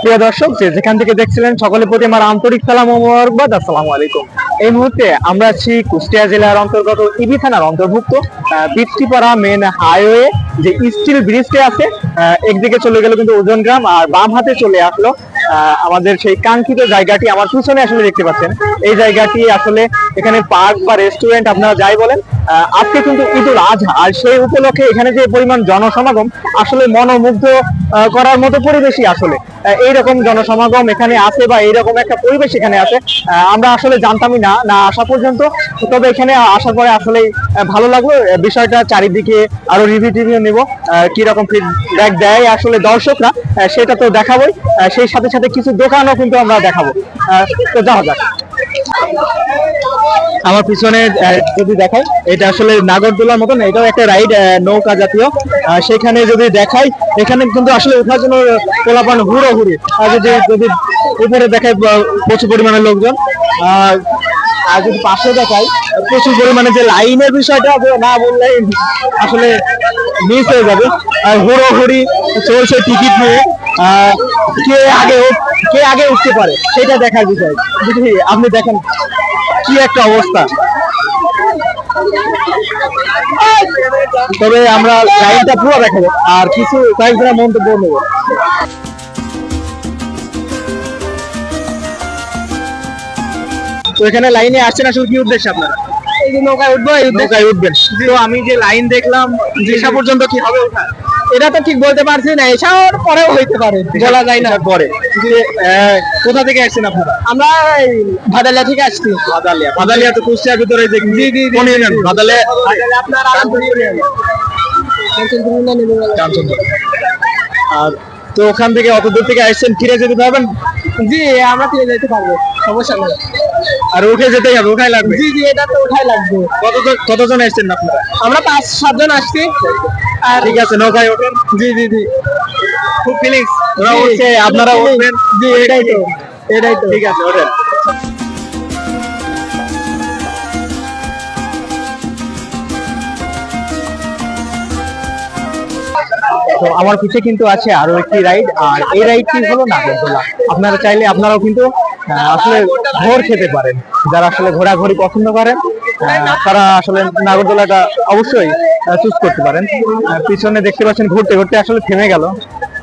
প্রিয় দর্শক, যেখান থেকে দেখছিলেন সকলের প্রতি আমার আন্তরিক সালাম ও মোবারকবাদ। আসসালামু আলাইকুম। এই মুহূর্তে আমরা আছি কুষ্টিয়া জেলার অন্তর্গত ইবি থানার অন্তর্ভুক্ত বৃষ্টিপাড়া মেন হাইওয়ে যে স্টিল ব্রিজটি আছে, একদিকে চলে গেল কিন্তু ওজন গ্রাম, আর বাম হাতে চলে আসলো আমাদের সেই কাঙ্ক্ষিত জায়গাটি। আমার পিছনে আসলে দেখতে পাচ্ছেন এই জায়গাটি আসলে এখানে পার্ক বা রেস্টুরেন্ট আপনারা যাই বলেন। আজকে কিন্তু ঈদুল আজহা, আর সেই উপলক্ষে এখানে যে পরিমাণ জনসমাগম আসলে মনোমুগ্ধ করার মতো পরিবেশই আসলে এইরকম জনসমাগম এখানে আছে বা এইরকম একটা পরিবেশ এখানে আছে আমরা আসলে জানতামই না না আসা পর্যন্ত। তবে এখানে আসার পরে আসলে ভালো লাগলো বিষয়টা। চারিদিকে আরো রিভিউ নিব, কিরকম ফিডব্যাক দেয় আসলে দর্শকরা সেটা তো দেখাবোই। সেই সাথে সাথে কিছু দোকানও কিন্তু আমরা দেখাবো। তো যাওয়া যাক। আমার পিছনে যদি দেখাই, এটা আসলে নাগরদোলার মতন, এটাও একটা রাইড, নৌকা জাতীয়। সেখানে যদি দেখাই, এখানে কিন্তু আসলে ওঠার জন্য পোলাপান হুড়োহুড়ি। আর যদি উপরে দেখাই প্রচুর পরিমাণে লোকজন, আর যদি পাশে দেখাই প্রচুর পরিমাণে যে লাইনের বিষয়টা না বললে আসলে মিস হয়ে যাবে। আর হুড়োহুড়ি চলছে টিকিট নিয়ে, কে আগে উঠতে পারে সেটা দেখার বিষয়। যদি আপনি দেখেন কি একটা অবস্থা। তবে আমরা লাইনটা পুরো দেখাবো আর কিছু কয়েকজনের মন্তব্য নেব। তো এখানে লাইনে আসছেন আসলে কি উদ্দেশ্যে আপনারা? এই যে নৌকায় উঠবো, নৌকায় উঠবেন। তো আমি যে লাইন দেখলাম এসা পর্যন্ত কি হবে ওঠা, এটা তো ঠিক বলতে পারছি না, এসার পরেও হইতে পারে, বলা যায় না। পরে কোথা থেকে আসছেন আপনারা? আমরা ভাদালিয়া থেকে আসছি। ভাদালিয়া তো কুষ্টিয়ার ভিতরে যে কোন ইউনিয়ন? ভাদালিয়া আপনার আরামপুর ইউনিয়ন। আর তো ওখান থেকে অত দূর থেকে আসছেন, ফিরে যেতে পারবেন? জি, আমরা ফিরে যেতে পারবো, সমস্যা নেই। আর উঠে যেতেই হবে, উঠাই লাগবে? জি জি, এটা তো উঠাই লাগবে। কতজন আসছেন আপনারা? আমরা 5-7 জন আসছি। ঠিক আছে, নৌকায় ওঠেন। জি জি জি, খুব ফিলিংস। ওরা উঠছে, আপনারা উঠবেন। জি, এটাই তো ঠিক আছে, ওঠেন। তো আমার পিছে কিন্তু আছে আরো একটি রাইড, আর এই রাইডটি হলো নাগরদোলা। আপনারা চাইলে আপনারাও কিন্তু আসলে ঘোর খেতে পারেন। যারা আসলে ঘোরাঘুরি পছন্দ করেন তারা আসলে নাগরদোলাটা অবশ্যই চুজ করতে পারেন। পিছনে দেখতে পাচ্ছেন ঘুরতে ঘুরতে আসলে থেমে গেল।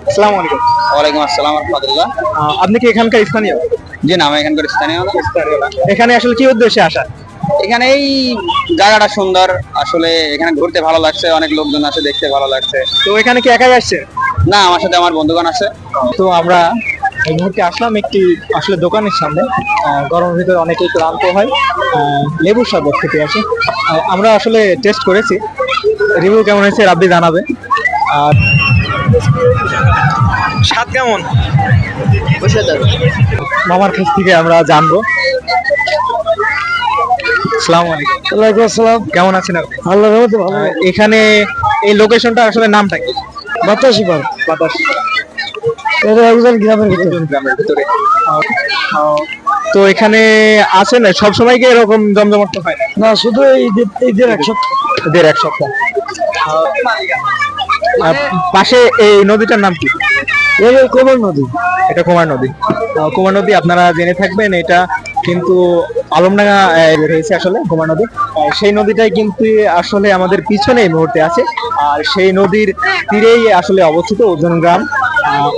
আসসালামু আলাইকুম। ওয়ালাইকুম আসসালাম ওয়া রাহমাতুল্লাহ। আপনি কি এখানকার স্থানীয়? জি না, আমি এখানকার স্থানীয় না। এখানে আসলে কি উদ্দেশ্যে আসা? এখানে এই জায়গাটা সুন্দর, আসলে এখানে ঘুরতে ভালো লাগছে, অনেক লোকজন আছে, দেখতে ভালো লাগছে। তো এখানে কি একাই আসছে? না, আমার সাথে আমার বন্ধুগণ আছে। তো আমরা এই মুহূর্তে আসলাম একটি আসলে দোকানের সামনে। গরমের ভিতরে অনেকেই ক্লান্ত হয়, লেবুর শরবত খেতে আসে। আমরা আসলে টেস্ট করেছি, রিভিউ কেমন হয়েছে রাব্বি জানাবে। আর স্বাদ কেমন মামার কাছ থেকে আমরা জানবো। আসসালামু আলাইকুম। ওয়ালাইকুম আসসালাম। কেমন আছেন আপনি? আল্লাহর রহমতে ভালো। এখানে এই লোকেশনটা আসলে নামটা কি? বাতাসি পার্ক। বাতাসি, এটা একজন গ্রামের ভিতরে। তো এখানে আছেন সবসময় কি এরকম জমজমাট হয়? না, শুধু ঈদের এক সপ্তাহ। পাশে এই নদীটার নাম কি? কুমার নদী। এটা কুমার নদী। কুমার নদী আপনারা জেনে থাকবেন, এটা কিন্তু আলমডাঙ্গা রয়েছে আসলে কুমার নদী। সেই নদীটাই কিন্তু আসলে আমাদের পিছনে এই মুহূর্তে আছে, আর সেই নদীর তীরেই আসলে অবস্থিত ওজন গ্রাম।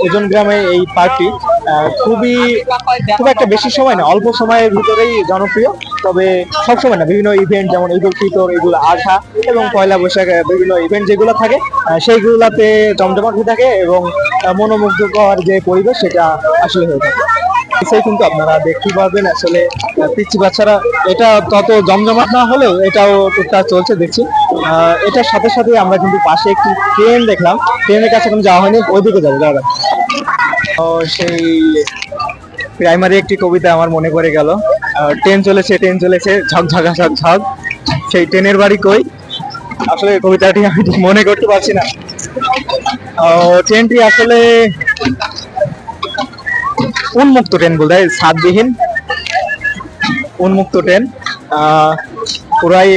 ওজন গ্রামে এই পার্কটি খুব একটা বেশি সময় না, অল্প সময়ের ভিতরেই জনপ্রিয়। তবে সবসময় না, বিভিন্ন ইভেন্ট যেমন ঈদুল ফিতর, ঈদুল আজহা এবং পয়লা বৈশাখ বিভিন্ন ইভেন্ট যেগুলো থাকে সেইগুলোতে জমজমাট হয়ে থাকে এবং মনোমুগ্ধকর যে পরিবেশ সেটা আসলে হয়ে থাকে। সেই কিন্তু আপনারা দেখতে পাবেন আসলে পিচ্চি বাচ্চারা, এটা তত জমজমাট না হলেও এটাও টুকটাক চলছে দেখছি। এটার সাথে সাথে আমরা কিন্তু পাশে একটি ট্রেন দেখলাম, ট্রেনের কাছে এখন যাওয়া হয়নি, ওইদিকে যাবো। সেই প্রাইমারি একটি কবিতা আমার মনে পড়ে গেল। ট্রেন চলেছে ঝকঝকা ঝকঝক, সেই ট্রেনের বাড়ি কই। আসলে কবিতাটি আমি মনে করতে পারছি না। ট্রেনটি আসলে উন্মুক্ত ট্রেন বলতে হয়, ছাদবিহীন উন্মুক্ত ট্রেন, পুরাই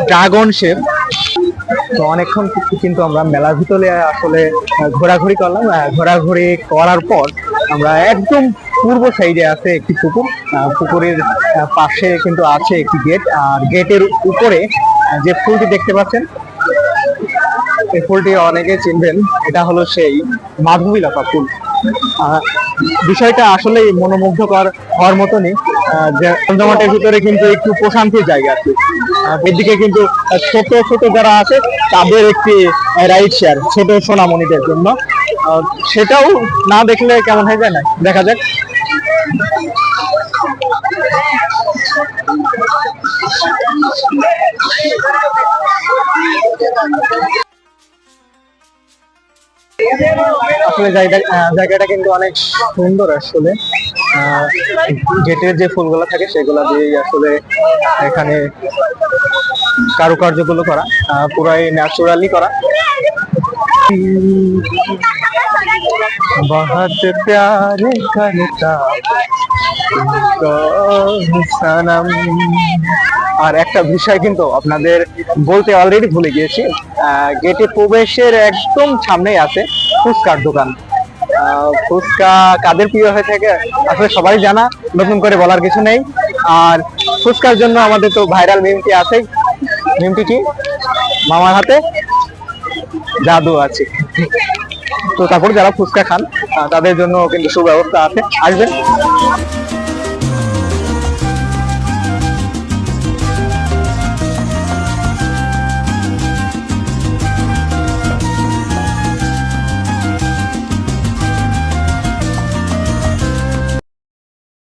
ড্রাগন শেপ। তো অনেকক্ষণ কিন্তু আমরা মেলার ভিতরে আসলে ঘোরাঘুরি করলাম। ঘোরাঘুরি করার পর আমরা একদম পূর্ব সাইডে আছে একটি পুকুর, পুকুরের পাশে কিন্তু আছে একটি গেট, আর গেটের উপরে যে ফুলটি দেখতে পাচ্ছেন, এই ফুলটি অনেকে চিনবেন। এটা হলো সেই মাধবীলতা ফুল। আহ, বিষয়টা আসলে মনোমুগ্ধকর হওয়ার মতনই, যে জমজমাটের ভিতরে কিন্তু একটু প্রশান্তির জায়গা আছে। এদিকে কিন্তু ছোট ছোট যারা আছে তাদের একটি রাইড শেয়ার ছোট সোনামণিদের জন্য, সেটাও না দেখলে কেমন হয়ে যায় না, দেখা যাক। আসলে জায়গাটা কিন্তু অনেক সুন্দর আসলে। গেটের যে ফুলগুলো থাকে সেগুলো দিয়েই আসলে এখানে কারুকার্যগুলো করা, পুরাই ন্যাচারালি করা। बहुत प्यारे करता सनम। আর একটা বিষয় কিন্তু আপনাদের বলতে অলরেডি ভুলে গিয়েছি, গেটে প্রবেশের একদম সামনেই আছে ফুচকার দোকান। ফুচকা কাদের প্রিয় হয়ে থাকে আসলে সবাই জানা, নতুন করে বলার কিছু নেই। আর ফুচকার জন্য আমাদের তো ভাইরাল মিমটি আছে। মিমটি কি? মামার হাতে জাদু আছে। তো তারপর যারা ফুচকা খান তাদের জন্য কিন্তু সুব্যবস্থা আছে, আসবেন।